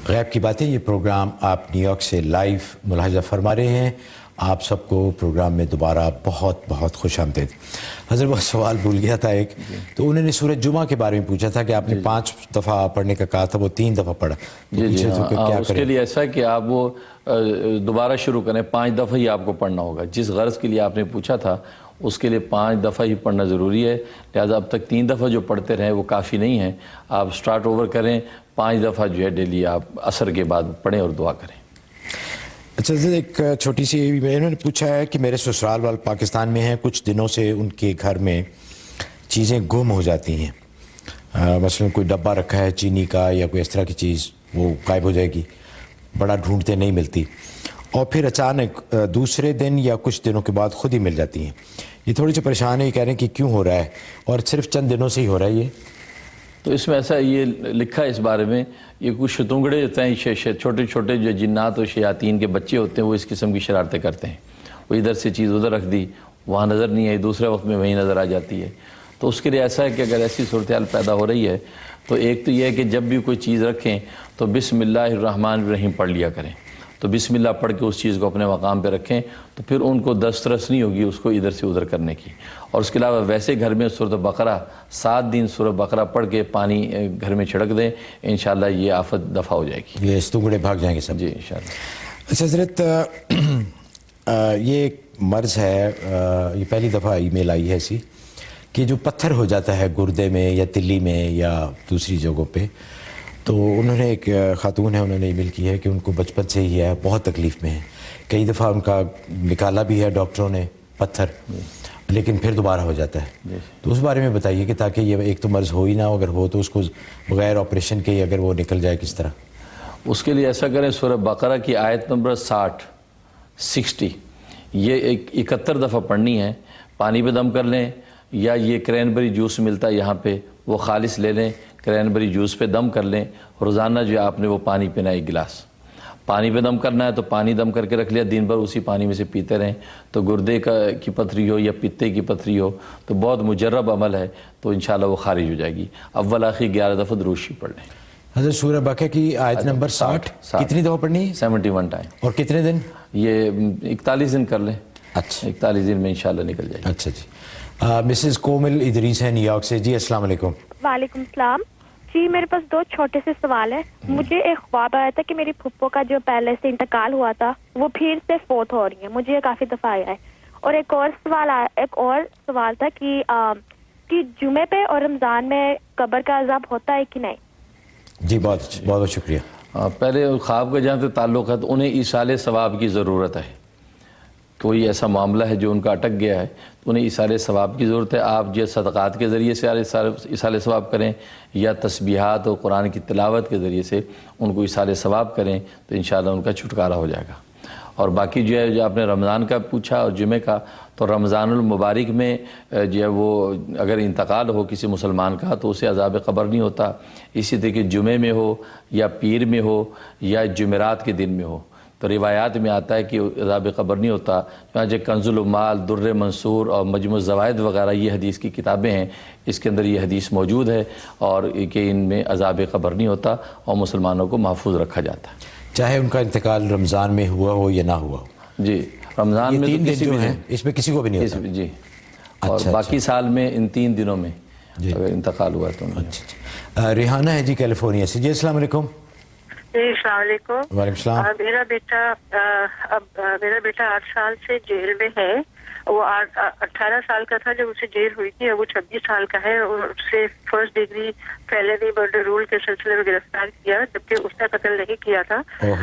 غیب کی باتیں، یہ پروگرام آپ نیو یارک سے لائیو ملاحظہ فرما رہے ہیں. آپ سب کو پروگرام میں دوبارہ بہت بہت خوش آمدید. حضرت وہ سوال بھول گیا تھا ایک، تو انہوں نے سورۃ جمعہ کے بارے میں پوچھا تھا کہ آپ نے 5 دفعہ پڑھنے کا کہا تھا، وہ 3 دفعہ پڑھا. جی ہاں، اس کے لیے ایسا ہے کہ آپ وہ دوبارہ شروع کریں. 5 دفعہ ہی آپ کو پڑھنا ہوگا. جس غرض کے لیے آپ نے پوچھا تھا اس کے لیے 5 دفعہ ہی پڑھنا ضروری ہے. لہٰذا اب تک 3 دفعہ جو پڑھتے رہیں وہ کافی نہیں ہیں. آپ سٹارٹ اوور کریں، 5 دفعہ جو ہے ڈیلی آپ عصر کے بعد پڑھیں اور دعا کریں. اچھا حضرت، ایک چھوٹی سی انہوں نے پوچھا ہے کہ میرے سسرال والے پاکستان میں ہیں، کچھ دنوں سے ان کے گھر میں چیزیں گم ہو جاتی ہیں. مثلا کوئی ڈبہ رکھا ہے چینی کا یا کوئی اس طرح کی چیز، وہ غائب ہو جائے گی، بڑا ڈھونڈتے نہیں ملتی، اور پھر اچانک دوسرے دن یا کچھ دنوں کے بعد خود ہی مل جاتی ہیں. یہ تھوڑی سی پریشان ہے، یہ کہہ رہے ہیں کہ کیوں ہو رہا ہے اور صرف چند دنوں سے ہی ہو رہا ہے یہ. تو اس میں ایسا یہ لکھا ہے اس بارے میں، یہ کچھ شتونگڑے ہوتے ہیں، چھوٹے چھوٹے جو جنات و شیاطین کے بچے ہوتے ہیں، وہ اس قسم کی شرارتیں کرتے ہیں. وہ ادھر سے چیز ادھر رکھ دی، وہاں نظر نہیں آئی، دوسرے وقت میں وہیں نظر آ جاتی ہے. تو اس کے لیے ایسا ہے کہ اگر ایسی صورتحال پیدا ہو رہی ہے تو ایک تو یہ ہے کہ جب بھی کوئی چیز رکھیں تو بسم اللہ الرحمن الرحیم پڑھ لیا کریں. تو بسم اللہ پڑھ کے اس چیز کو اپنے مقام پہ رکھیں، تو پھر ان کو دسترس نہیں ہوگی اس کو ادھر سے ادھر کرنے کی. اور اس کے علاوہ ویسے گھر میں سورۃ بقرہ 7 دن سورۃ بقرہ پڑھ کے پانی گھر میں چھڑک دیں، انشاءاللہ یہ آفت دفع ہو جائے گی. یہ ستونگڑے بھاگ جائیں گے سب. جی انشاءاللہ. اچھا حضرت، یہ ایک مرض ہے، یہ پہلی دفعہ ای میل آئی ہے ایسی، کہ جو پتھر ہو جاتا ہے گردے میں یا تلی میں یا دوسری جگہوں پہ. تو انہوں نے ایک خاتون ہے، انہوں نے ای میل کی ہے کہ ان کو بچپن سے ہی ہے، بہت تکلیف میں ہے. کئی دفعہ ان کا نکالا بھی ہے ڈاکٹروں نے پتھر، لیکن پھر دوبارہ ہو جاتا ہے. تو اس بارے میں بتائیے کہ تاکہ یہ ایک تو مرض ہو ہی نہ، اگر ہو تو اس کو بغیر آپریشن کے اگر وہ نکل جائے کس طرح. اس کے لیے ایسا کریں، سورہ بقرہ کی آیت نمبر 60 یہ 71 دفعہ پڑھنی ہے. پانی پہ دم کر لیں، یا یہ کرینبری جوس ملتا ہے یہاں پہ، وہ خالص لے لیں، کرینبری جوس پہ دم کر لیں. روزانہ جو آپ نے وہ پانی پینا 1 گلاس. پانی پہ دم کرنا ہے تو پانی دم کر کے رکھ لیا، دن بھر اسی پانی میں سے پیتے رہیں. تو گردے کی پتھری ہو یا پتے کی پتھری ہو تو بہت مجرب عمل ہے، تو انشاءاللہ وہ خارج ہو جائے گی. اول آخر 11 دفعہ درود شریف پڑھ لیں. حضرت سورہ بقرہ کی آیت نمبر 60 کتنی دفعہ پڑھنی ہے؟ 71 ٹائم. اور کتنے دن؟ یہ 41 دن کر لیں. اچھا، 41 دن میں انشاءاللہ نکل جائے گی. اچھا جی. مسز کومل ادریس ہے نیو یارک سے. جی السلام علیکم. وعلیکم السلام. جی میرے پاس 2 چھوٹے سے سوال ہیں. مجھے ایک خواب آیا تھا کہ میری پھپھو کا جو پہلے سے انتقال ہوا تھا وہ پھر سے فوت ہو رہی ہے. مجھے یہ کافی دفعہ آیا ہے. اور ایک اور سوال تھا کہ جمعے پہ اور رمضان میں قبر کا عذاب ہوتا ہے کہ نہیں؟ جی بہت بہت شکریہ. پہلے خواب کا جہاں تک تعلق ہے تو انہیں ایصال ثواب کی ضرورت ہے. کوئی ایسا معاملہ ہے جو ان کا اٹک گیا ہے تو انہیں ایصال ثواب کی ضرورت ہے. آپ جو صدقات کے ذریعے سے ایصال ثواب کریں یا تسبیحات اور قرآن کی تلاوت کے ذریعے سے ان کو ایصال ثواب کریں تو انشاءاللہ ان کا چھٹکارا ہو جائے گا. اور باقی جو ہے، جو آپ نے رمضان کا پوچھا اور جمعے کا، تو رمضان المبارک میں جو ہے وہ اگر انتقال ہو کسی مسلمان کا تو اسے عذاب قبر نہیں ہوتا. اسی طرح کہ جمعے میں ہو یا پیر میں ہو یا جمعرات کے دن میں ہو تو روایات میں آتا ہے کہ عذاب قبر نہیں ہوتا. چنانچہ کنز المال، در منصور اور مجموع الزوائد وغیرہ یہ حدیث کی کتابیں ہیں، اس کے اندر یہ حدیث موجود ہے، اور کہ ان میں عذاب قبر نہیں ہوتا اور مسلمانوں کو محفوظ رکھا جاتا ہے، چاہے ان کا انتقال رمضان میں ہوا ہو یا نہ ہوا ہو. جی رمضان میں 3 دن جو ہیں اس میں کسی کو بھی نہیں ہوتا. جی. اور باقی سال میں ان 3 دنوں میں اگر انتقال ہوا تو. اچھا. ریحانہ ہے جی کیلیفورنیا سے. جی السلام علیکم. جی السلام علیکم. وعلیکم السلام. میرا بیٹا 8 سال سے جیل میں ہے. وہ 18 سال کا تھا جب اسے جیل ہوئی تھی. اب وہ 26 سال کا ہے. اور اسے فرسٹ ڈگری فیلنی مرڈر رول کے سلسلے میں گرفتار کیا، جبکہ اس نے قتل نہیں کیا تھا.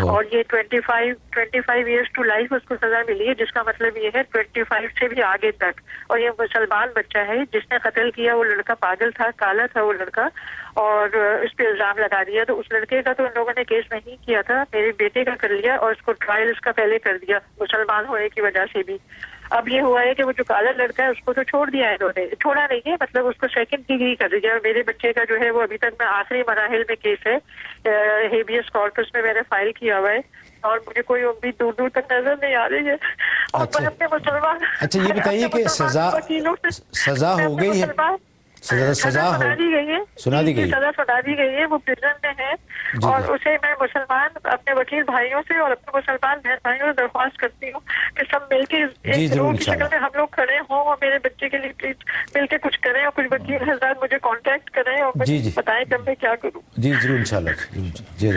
اور یہ 25 ایئرس ٹو لائف اس کو سزا ملی ہے، جس کا مطلب یہ ہے 25 سے بھی آگے تک. اور یہ مسلمان بچہ ہے. جس نے قتل کیا وہ لڑکا پاگل تھا، کالا تھا وہ لڑکا، اور اس پہ الزام لگا دیا. تو اس لڑکے کا تو ان لوگوں نے کیس نہیں کیا تھا، میرے بیٹے کا کر لیا، اور اس کو ٹرائل اس کا پہلے کر دیا مسلمان ہونے کی وجہ سے بھی. اب یہ ہوا ہے کہ وہ جو کالا لڑکا ہے اس کو تو چھوڑ دیا ہے انہوں نے، چھوڑا نہیں ہے مطلب اس کو 2nd ڈگری کر دیا. اور میرے بچے کا جو ہے وہ ابھی تک میں آخری مراحل میں کیس ہے، ہیبیس کارپس میں میں نے فائل کیا ہوا ہے. اور مجھے کوئی امید دور دور تک نظر نہیں آ رہی ہے. اور میں اپنے مسلمان. اچھا یہ بتائیے کہ سزا ہو گئی ہے، سزا سنا دی گئی ہے، سنا دی گئی، سزا سنا دی گئی ہے، وہ پریزن میں ہے، اور اسے میں مسلمان اپنے وکیل بھائیوں سے اور اپنے مسلمان بہن بھائیوں سے درخواست کرتی ہوں کہ سب مل کے ایک گروہ کی شکل میں ہم لوگ کھڑے ہوں اور میرے بچے کے لیے پلیز مل کے کچھ کریں، اور کچھ وکیل حضرات مجھے کانٹیکٹ کریں اور مجھے بتائیں کہ میں کیا کروں۔ جی ضرور انشاءاللہ جی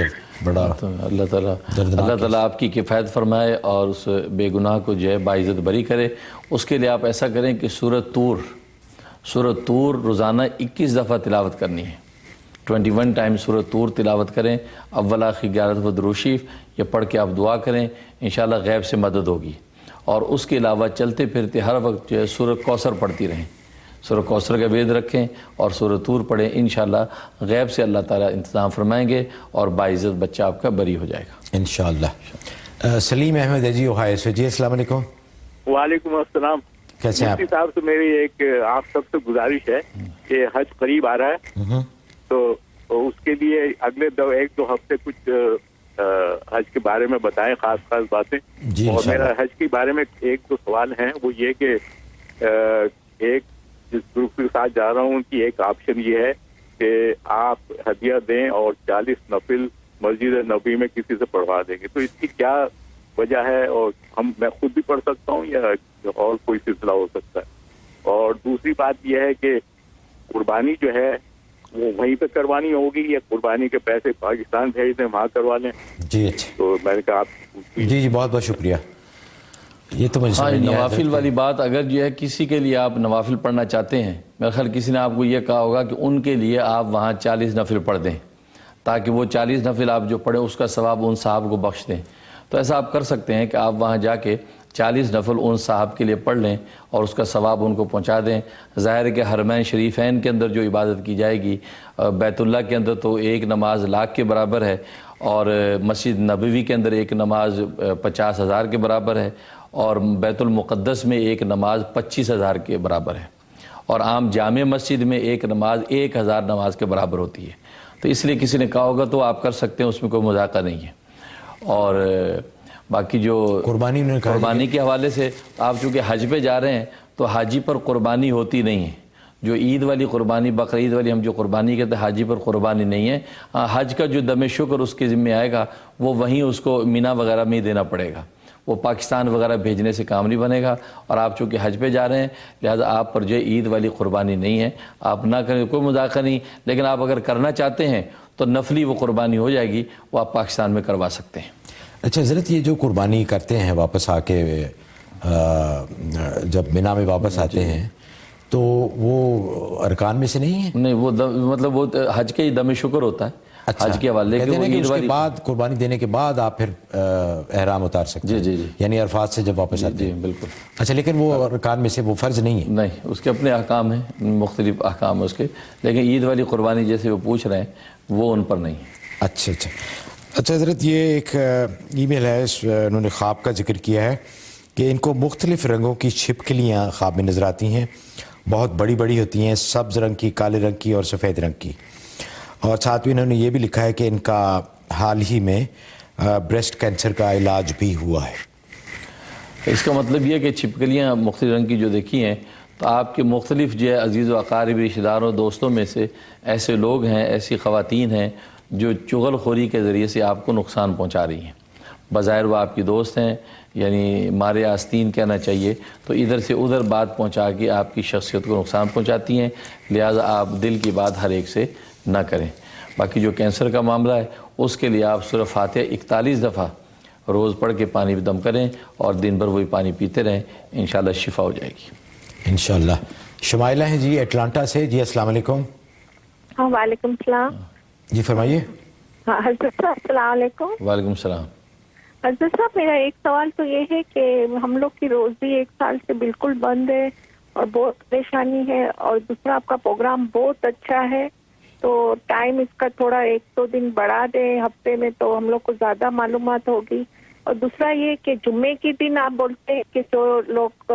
بڑا اللہ تعالیٰ آپ کی کفایت فرمائے اور اس بے گناہ کو جو ہے باعزت بری کرے۔ اس کے لیے آپ ایسا کریں کہ سورۃ طور روزانہ 21 دفعہ تلاوت کرنی ہے، 21 ٹائم سورۃ طور تلاوت کریں، اول آخر 11 دفعہ درود شریف یہ پڑھ کے آپ دعا کریں، انشاءاللہ غیب سے مدد ہوگی۔ اور اس کے علاوہ چلتے پھرتے ہر وقت جو ہے سورۃ کوثر پڑھتی رہیں، سورۃ کوثر کا وید رکھیں اور سورۃ طور پڑھیں، انشاءاللہ غیب سے اللہ تعالیٰ انتظام فرمائیں گے اور باعزت بچہ آپ کا بری ہو جائے گا انشاءاللہ۔ سلیم احمد ہے جی اوہایو سے، جی السلام علیکم۔ وعلیکم السلام۔ کیسے ہیں آپ؟ مفتی صاحب سے میری ایک آپ سب سے گزارش ہے کہ حج قریب آ رہا ہے تو اس کے لیے اگلے 1-2 ہفتے کچھ حج کے بارے میں بتائیں، خاص باتیں۔ اور میرا حج کے بارے میں 1-2 سوال ہیں، وہ یہ کہ ایک جس گروپ کے ساتھ جا رہا ہوں ان کی ایک آپشن یہ ہے کہ آپ ہدیہ دیں اور 40 نفل مسجد نبی میں کسی سے پڑھوا دیں گے، تو اس کی کیا وجہ ہے؟ اور میں خود بھی پڑھ سکتا ہوں یا اور کوئی سلسلہ ہو سکتا ہے؟ اور دوسری بات یہ ہے کہ قربانی جو ہے وہ وہیں پہ کروانی ہوگی یا قربانی کے پیسے پاکستان بھیج دیں وہاں کروا لیں؟ جی اچھا، تو میں نے کہا آپ جی بہت بہت شکریہ۔ یہ تو مجھے نوافل والی بات، اگر جو ہے کسی کے لیے آپ نوافل پڑھنا چاہتے ہیں، میرا خیال کسی نے آپ کو یہ کہا ہوگا کہ ان کے لیے آپ وہاں 40 نفل پڑھ دیں تاکہ وہ 40 نفل آپ جو پڑھیں اس کا ثواب ان صاحب کو بخش دیں۔ تو ایسا آپ کر سکتے ہیں کہ آپ وہاں جا کے 40 نفل ان صاحب کے لیے پڑھ لیں اور اس کا ثواب ان کو پہنچا دیں۔ ظاہر ہے کہ حرمین شریفین کے اندر جو عبادت کی جائے گی، بیت اللہ کے اندر تو ایک نماز لاکھ کے برابر ہے، اور مسجد نبوی کے اندر ایک نماز 50,000 کے برابر ہے، اور بیت المقدس میں ایک نماز 25,000 کے برابر ہے، اور عام جامع مسجد میں ایک نماز 1,000 نماز کے برابر ہوتی ہے۔ تو اس لیے کسی نے کہا ہوگا تو آپ کر سکتے ہیں، اس میں کوئی مذاکرہ نہیں ہے۔ اور باقی جو قربانی کے حوالے سے آپ چونکہ حج پہ جا رہے ہیں تو حاجی پر قربانی ہوتی نہیں ہے، جو عید والی قربانی، بقرعید والی ہم جو قربانی کہتے ہیں، حاجی پر قربانی نہیں ہے۔ حج کا جو دم شکر اس کے ذمہ آئے گا وہ وہیں اس کو مینا وغیرہ میں ہی دینا پڑے گا، وہ پاکستان وغیرہ بھیجنے سے کام نہیں بنے گا۔ اور آپ چونکہ حج پہ جا رہے ہیں لہذا آپ پر جو عید والی قربانی نہیں ہے، آپ نہ کریں، کوئی مذاکرہ نہیں، لیکن آپ اگر کرنا چاہتے ہیں تو نفلی وہ قربانی ہو جائے گی، وہ آپ پاکستان میں کروا سکتے ہیں۔ اچھا حضرت، یہ جو قربانی کرتے ہیں واپس آ کے جب مینا میں واپس آتے ہیں تو وہ ارکان میں سے نہیں ہے؟ نہیں، وہ مطلب وہ حج کے ہی دم شکر ہوتا ہے حج کے حوالے کہ اس کے بعد قربانی دینے کے بعد آپ پھر احرام اتار سکتے ہیں، جی یعنی عرفات سے جب واپس آتے ہیں۔ بالکل۔ اچھا، لیکن وہ ارکان میں سے وہ فرض نہیں ہے؟ نہیں، اس کے اپنے احکام ہیں، مختلف احکام ہیں اس کے، لیکن عید والی قربانی جیسے وہ پوچھ رہے ہیں وہ ان پر نہیں ہے۔ اچھا حضرت، یہ ایک ای میل ہے، انہوں نے خواب کا ذکر کیا ہے کہ ان کو مختلف رنگوں کی چھپکلیاں خواب میں نظر آتی ہیں، بہت بڑی بڑی ہوتی ہیں، سبز رنگ کی، کالے رنگ کی اور سفید رنگ کی، اور ساتھ میں انہوں نے یہ بھی لکھا ہے کہ ان کا حال ہی میں بریسٹ کینسر کا علاج بھی ہوا ہے۔ اس کا مطلب یہ کہ چھپکلیاں مختلف رنگ کی جو دیکھی ہیں تو آپ کے مختلف جو ہے عزیز و اقارب، رشتہ داروں، دوستوں میں سے ایسے لوگ ہیں، ایسی خواتین ہیں جو چغل خوری کے ذریعے سے آپ کو نقصان پہنچا رہی ہیں۔ بظاہر وہ آپ کی دوست ہیں، یعنی مارے آستین کہنا چاہیے، تو ادھر سے ادھر بات پہنچا کے آپ کی شخصیت کو نقصان پہنچاتی ہیں، لہٰذا آپ دل کی بات ہر ایک سے نہ کریں۔ باقی جو کینسر کا معاملہ ہے اس کے لیے آپ سورہ فاتحہ 41 دفعہ روز پڑھ کے پانی بھی دم کریں اور دن بھر وہی پانی پیتے رہیں، انشاءاللہ شفا ہو جائے گی انشاءاللہ۔ شمائلہ ہیں جی اٹلانٹا سے، جی السلام علیکم۔ ہاں وعلیکم السلام۔ جی فرمائیے۔ ہاں حضرت صاحب السلام علیکم۔ وعلیکم السلام۔ حضرت صاحب میرا ایک سوال تو یہ ہے کہ ہم لوگ کی روزی 1 سال سے بالکل بند ہے اور بہت پریشانی ہے، اور دوسرا آپ کا پروگرام بہت اچھا ہے، تو ٹائم اس کا تھوڑا 1-2 دن بڑھا دیں ہفتے میں تو ہم لوگ کو زیادہ معلومات ہوگی۔ اور دوسرا یہ کہ جمعے کے دن آپ بولتے ہیں کہ جو لوگ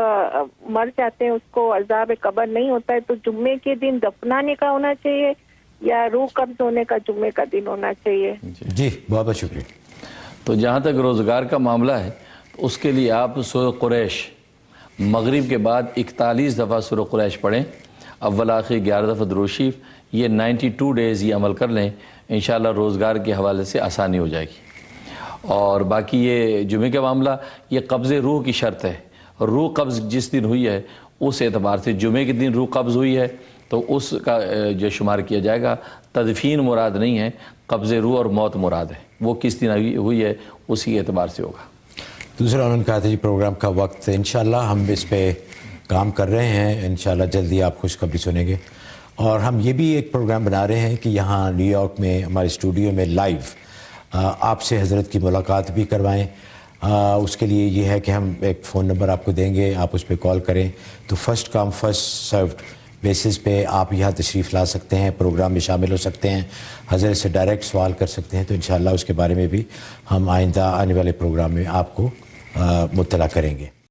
مر جاتے ہیں اس کو عذاب قبر نہیں ہوتا ہے، تو جمعے کے دن دفنانے کا ہونا چاہیے یا روح قبض ہونے کا جمعے کا دن ہونا چاہیے؟ جی بہت بہت شکریہ۔ تو جہاں تک روزگار کا معاملہ ہے اس کے لیے آپ سورہ قریش مغرب کے بعد 41 دفعہ سورہ قریش پڑھیں، اول آخر 11 دفعہ درود شریف، یہ 92 ڈیز یہ عمل کر لیں، انشاءاللہ روزگار کے حوالے سے آسانی ہو جائے گی۔ اور باقی یہ جمعے کا معاملہ، یہ قبض روح کی شرط ہے، روح قبض جس دن ہوئی ہے اس اعتبار سے جمعے کے دن روح قبض ہوئی ہے تو اس کا جو شمار کیا جائے گا۔ تدفین مراد نہیں ہے، قبض روح اور موت مراد ہے، وہ کس دن ہوئی ہے اسی اعتبار سے ہوگا۔ دوسرا انہوں نے کہا تھا جی پروگرام کا وقت، انشاءاللہ ہم اس پہ کام کر رہے ہیں، انشاءاللہ جلدی آپ خوشخبری سنیں گے۔ اور ہم یہ بھی ایک پروگرام بنا رہے ہیں کہ یہاں نیو یارک میں ہمارے اسٹوڈیو میں لائیو آپ سے حضرت کی ملاقات بھی کروائیں۔ اس کے لیے یہ ہے کہ ہم ایک فون نمبر آپ کو دیں گے، آپ اس پہ کال کریں تو first come first served basis پہ آپ یہاں تشریف لا سکتے ہیں، پروگرام میں شامل ہو سکتے ہیں، حضرت سے ڈائریکٹ سوال کر سکتے ہیں۔ تو انشاءاللہ اس کے بارے میں بھی ہم آئندہ آنے والے پروگرام میں آپ کو مطلع کریں گے۔